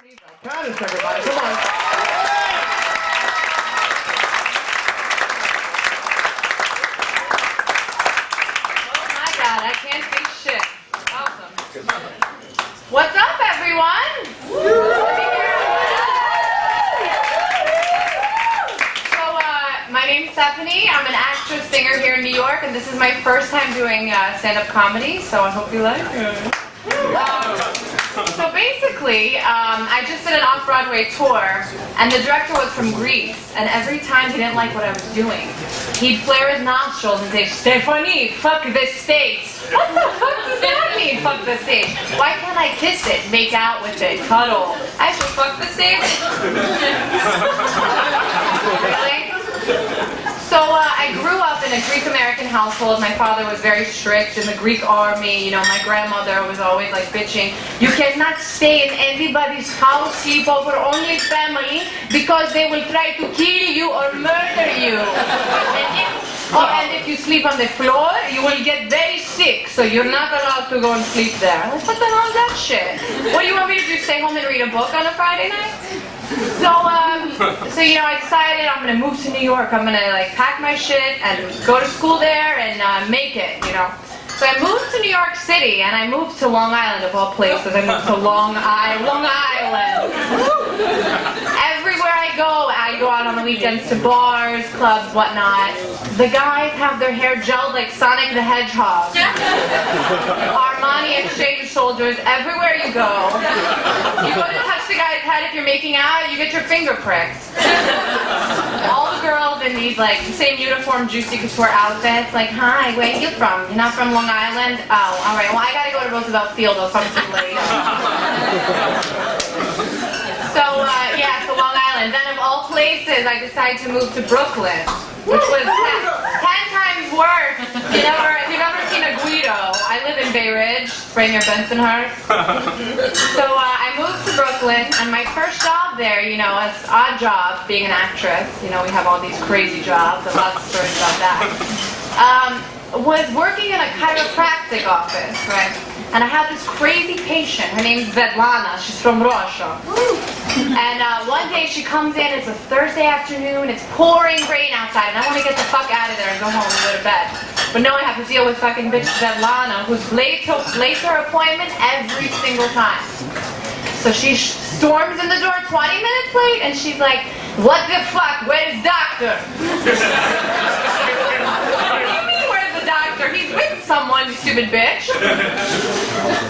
Stephanie Valkanas, everybody. Come on. Oh my God, I can't see shit. Awesome. What's up, everyone? So, my name's Stephanie. I'm an actress, singer here in New York, and this is my first time doing stand-up comedy, so I hope you like it. So basically, I just did an off-Broadway tour, and the director was from Greece, and every time he didn't like what I was doing, he'd flare his nostrils and say, "Stephanie, fuck the stage." What the fuck does that mean, fuck the stage? Why can't I kiss it, make out with it, cuddle? I should fuck the stage? Really? So I grew up in a Greek-American household. My father was very strict in the Greek army. You know, my grandmother was always like bitching, "You cannot stay in anybody's house, sleep over only family, because they will try to kill you or murder you. And if you sleep on the floor, you will get very sick, so you're not allowed to go and sleep there." I'm like, what the hell is that shit? What do you want me to do, stay home and read a book on a Friday night? So you know, I decided I'm gonna move to New York. I'm gonna like pack my shit and go to school there and make it, you know. So I moved to New York City, and I moved to Long Island of all places. I moved to Long Island. Everywhere I go out on the weekends to bars, clubs, whatnot. The guys have their hair gelled like Sonic the Hedgehog. Armani exchange shoulders everywhere you go. You go to touch the guy's head if you're making out, you get your finger pricked. All the girls in these like same uniform Juicy Couture outfits, like, "Hi, where are you from? You're not from Long Island? Oh, alright, well I gotta go to Roosevelt Field or something later." So Long Island. Then of all places, I decided to move to Brooklyn, which was 10 times worse. If you've ever seen a Guido, I live in Bay Ridge, right near Bensonhurst. So I moved to Brooklyn, and my first job there, you know, as odd job, being an actress, you know, we have all these crazy jobs, and lots of stories about that, was working in a chiropractic office, right? And I had this crazy patient. Her name's Svetlana. She's from Russia. And one day she comes in. It's a Thursday afternoon. It's pouring rain outside, and I want to get the fuck out of there and go home and go to bed. But no, I have to deal with fucking bitch Svetlana, who's late her appointment every single time. So she storms in the door 20 minutes late, and she's like, "What the fuck? Where is doctor?" He's with someone, you stupid bitch.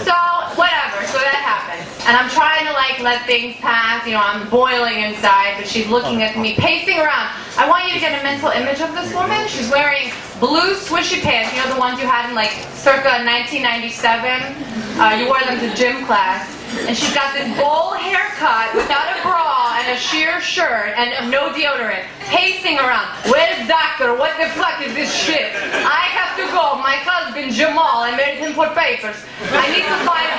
So, whatever, so that happens. And I'm trying to like let things pass, you know, I'm boiling inside, but she's looking at me, pacing around. I want you to get a mental image of this woman. She's wearing blue swishy pants, you know, the ones you had in like circa 1997. You wore them to gym class. And she's got this bowl haircut without a bra and a sheer shirt and no deodorant, pacing around. "Where's doctor? What the fuck is this shit? I have to go. My husband Jamal, I married him for papers. I need to find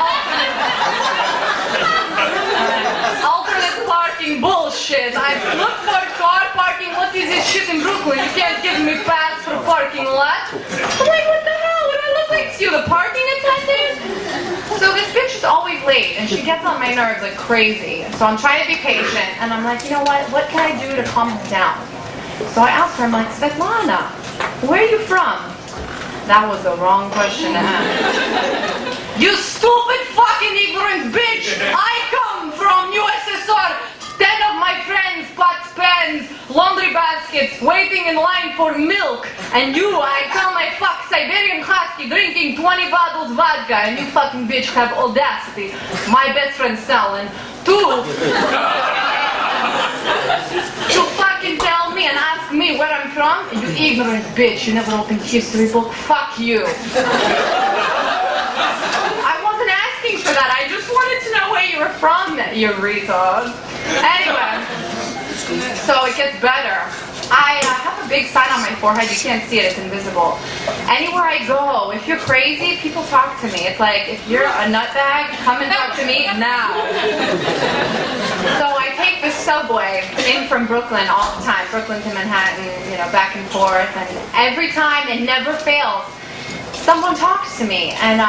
alternate parking bullshit. I've looked for car parking. What is this shit in Brooklyn? You can't give me pass for parking lot." I'm like, what the hell? What do I look like to you? The parking attendant? So this bitch is always late, and she gets on my nerves like crazy. So I'm trying to be patient, and I'm like, you know what can I do to calm her down? So I asked her, I'm like, "Svetlana, where are you from?" That was the wrong question to ask. "You stupid fucking ignorant bitch! I come from USSR! 10 of my friends, pots, pans, laundry baskets, waiting in line for milk. And you, I tell my fuck Siberian husky drinking 20 bottles vodka, and you fucking bitch have audacity. My best friend Stalin, to fucking tell me and ask me where I'm from? You ignorant bitch, you never opened history book. Fuck you." I wasn't asking for that. I just wanted to know where you were from, you retard. Anyway, so it gets better. I have a big sign on my forehead. You can't see it. It's invisible. Anywhere I go, if you're crazy, people talk to me. It's like, if you're a nutbag, come and talk to me now. So I take the subway in from Brooklyn all the time. Brooklyn to Manhattan, you know, back and forth. And every time, it never fails, someone talks to me. And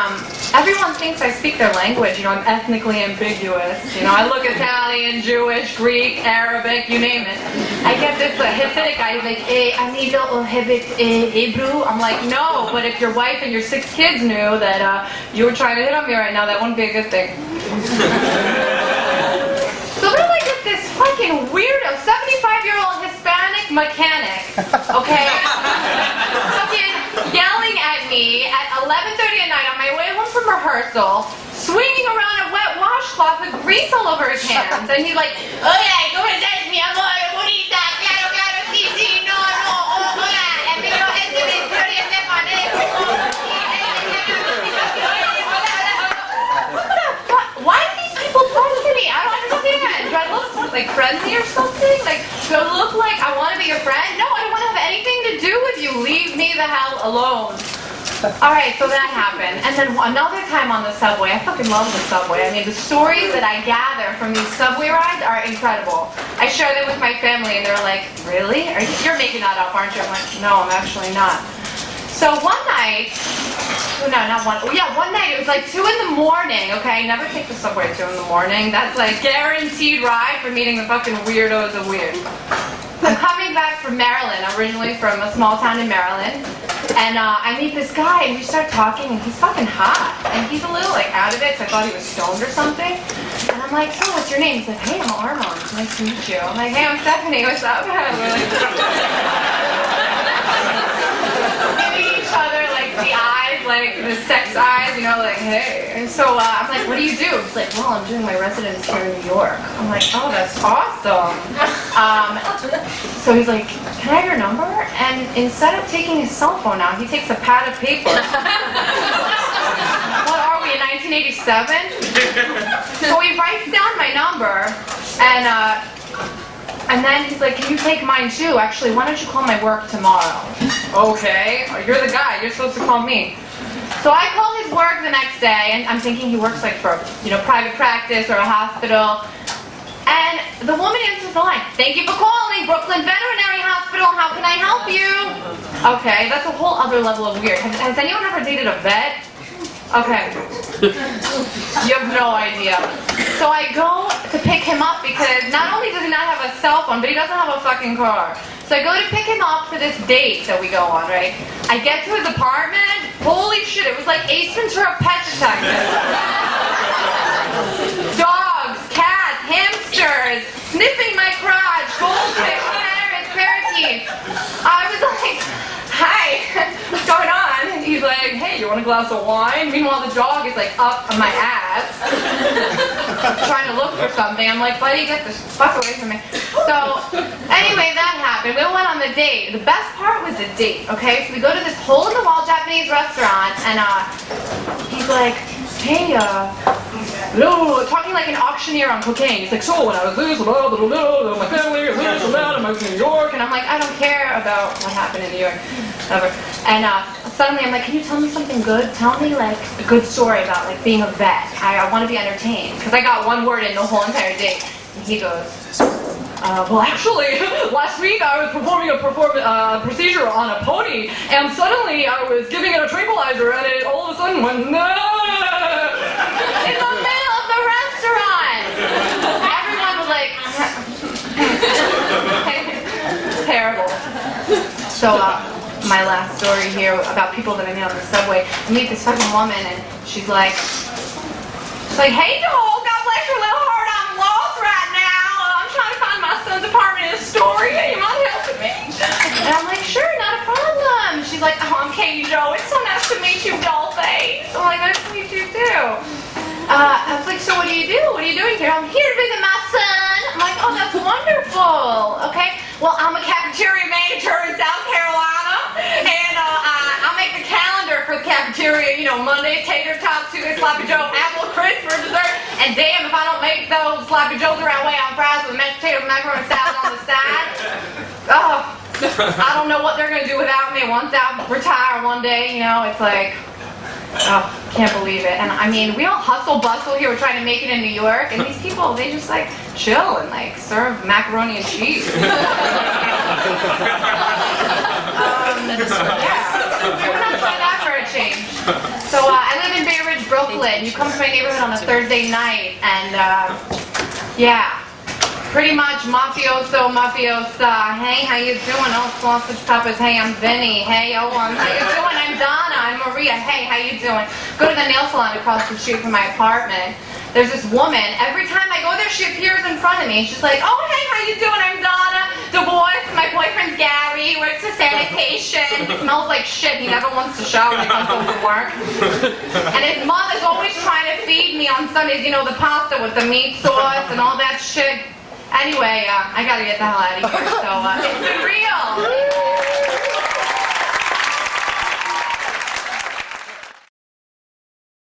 everyone thinks I speak their language. You know, I'm ethnically ambiguous. You know, I look Italian, Jewish, Greek, Arabic, you name it. I get this Hasidic guy who's like, Amido Ohebit Hebrew. I'm like, no, but if your wife and your 6 kids knew that you were trying to hit on me right now, that wouldn't be a good thing. So then I get this fucking weirdo, 75-year-old Hispanic mechanic, okay? Fucking yelling at me at 11:30 at night on my way home from rehearsal, swinging around a wet washcloth with grease all over his hands. And he's like, oh yeah, ¿cómo estás, mi amor? Bonita, claro, claro, sí, sí, no, no, oh, hola, amigo, este es Victoria Stephanie. What the fuck? Why do these people talk to me? I don't understand. Do I look like friendly or something? Like, do I look like I want to be your friend? No, I don't want to have anything to do with you. Leave me the hell alone. Alright, so that happened. And then another time on the subway, I fucking love the subway. I mean, the stories that I gather from these subway rides are incredible. I share them with my family and they're like, really? You're making that up, aren't you? I'm like, no, I'm actually not. So one night, one night, it was like 2 in the morning, okay? Never take the subway at 2 in the morning. That's like guaranteed ride for meeting the fucking weirdos of weird. I'm coming back from Maryland, originally from a small town in Maryland. And I meet this guy and we start talking and he's fucking hot. And he's a little like out of it, so I thought he was stoned or something. And I'm like, so what's your name? He's like, hey, I'm Armand. Nice to meet you. I'm like, hey, I'm Stephanie. What's up? We're like, giving each other like the eyes, like the sex eyes, you know, like, hey. And so I'm like, what do you do? He's like, well, I'm doing my residence here in New York. I'm like, oh, that's awesome. So he's like, can I have your number? And instead of taking his cell phone out, he takes a pad of paper. What are we, in 1987? So he writes down my number, and then he's like, can you take mine too? Actually, why don't you call my work tomorrow? Okay, you're the guy, you're supposed to call me. So I call his work the next day, and I'm thinking he works like for, you know, private practice or a hospital. And the woman answers the line, thank you for calling Brooklyn Veterinary Hospital, how can I help you? Okay, that's a whole other level of weird. Has anyone ever dated a vet? Okay. You have no idea. So I go to pick him up because not only does he not have a cell phone, but he doesn't have a fucking car. So I go to pick him up for this date that we go on, right? I get to his apartment, holy shit, it was like Ace Ventura Pet Detective. Dogs, cats, hamsters, sniffing my crotch, goldfish, parrots, parakeets. I was like, hi, what's going on? And he's like, hey, you want a glass of wine? Meanwhile, the dog is like up on my ass, trying to look for something. I'm like, buddy, get the fuck away from me. So, anyway, that happened. We went on the date. The best part was the date, okay? So we go to this hole-in-the-wall Japanese restaurant, and he's like, hey, talking like an auctioneer on cocaine. He's like, so when I was this, blah, blah, blah, my family, this and that, I moved to New York. And I'm like, I don't care about what happened in New York. Whatever. And suddenly I'm like, can you tell me something good? Tell me like a good story about like being a vet. I want to be entertained. Because I got one word in the whole entire date. And he goes, well, actually, last week I was performing a procedure on a pony, and suddenly I was giving it a tranquilizer, and it all of a sudden went, no! In the middle of the restaurant! Everyone was like, terrible. So, my last story here about people that I meet on the subway. I meet this fucking woman, and she's like, hey, doll, God bless your little heart, I'm lost right now. I'm trying to find my son's apartment in Astoria. You mind helping me? And I'm like, sure, not a problem. She's like, oh, I'm Katie Jo. It's so nice to meet you, dollface. I'm like, nice to meet you too. I was like, so what do you do? What are you doing here? I'm here to visit my son. I'm like, oh, that's wonderful. Okay, well, I'm a cafeteria manager in South Carolina, and I make the calendar for the cafeteria. You know, Monday, tater tots, Tuesday, sloppy joe, apple crisp for dessert. And damn, if I don't make those sloppy joes the right way on fries with mashed potatoes, macaroni salad on the side. Oh, I don't know what they're gonna do without me. Once I retire one day, you know, it's like, oh, can't believe it. And I mean, we all hustle bustle here. We're trying to make it in New York, and these people, they just like chill and like serve macaroni and cheese. Yeah, we're not trying that for a change. So I live in Bay Ridge, Brooklyn. Brooklyn. You come to my neighborhood on a Thursday night, and yeah. Pretty much mafiosa. Hey, how you doing? Oh, sausage peppers. Hey, I'm Vinny. Hey, oh, how you doing? I'm Donna. I'm Maria. Hey, how you doing? Go to the nail salon across the street from my apartment. There's this woman. Every time I go there, she appears in front of me. She's like, oh, hey, how you doing? I'm Donna. Divorced. My boyfriend's Gary. Works for sanitation. He smells like shit. He never wants to shower when he comes home from work. And his mother's always trying to feed me on Sundays, you know, the pasta with the meat sauce and all that shit. Anyway, I gotta get the hell out of here, so it's been real.